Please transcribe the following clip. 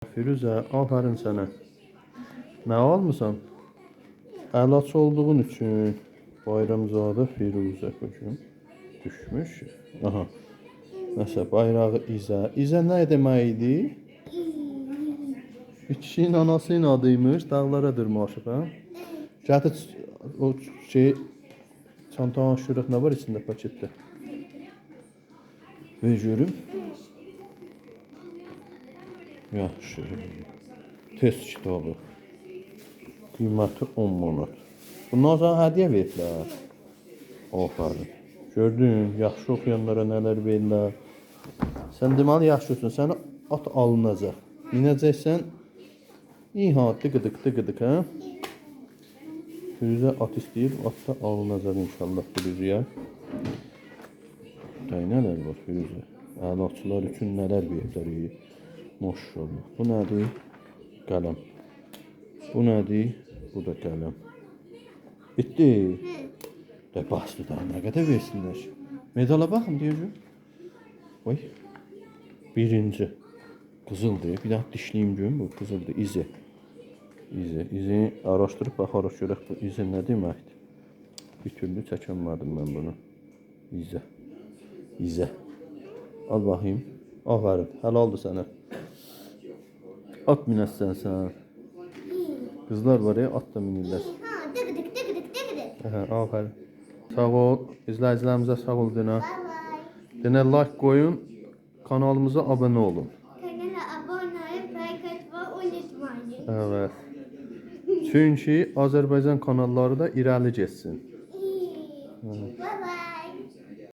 Firuzə, aferin sənə. Nə almısan? Əlaç olduğun üçün Bayramzadə Firuzə bugün düşmüş. Aha. Nəsə bayrağı İzə. İzə nə demək idi? Kişinin anasının adıymış. Dağlara dırmaşıb, hə? Gətir o şey çantanı şurada nə var içində paketdə? Ver görüm. Yaxşı. Test kitabı. Qiyməti 10 manat. Bundan sonra hədiyyə verdilər. Aferin. Gördün, yaxşı oxuyanlara nələr verirlər. Sən deməli yaxşısın. Səni at alınacaq. Minəcəksən. İha, tıqıdıq, hə? Firuzə at istəyir, at da alınacaq inşallah Firuzəyə. Nələr var Firuzə? Əlaçılar üçün nələr verirlər? Maşallah. Bu nədir? Qələm. Bu nədir? Bu da qələm. Bitti. De bastı daha nə qədər versinlər? Medala baxın deyəcəm. Oy. Birinci. Qızıldır. Bir daha dişliyim görüm. Bu qızıldır. İzi. İzi araşdırıb baxarıq görək bu izi nə deməkdir. Bir türlü çəkənmədim mən bunu. İzə. Al baxayım. Aferin. Həlaldır sənə. At minəsən sən. Qızlar var ya, at da minirlər. Aferin. Sağ ol. İzləyicilərimizə sağ ol denə. Denə like qoyun. Kanalımıza abunə olun. Kanala abone olup like atmayı unutmayın. Evet. Çünki Azərbaycan kanalları da irəli getsin. İyi.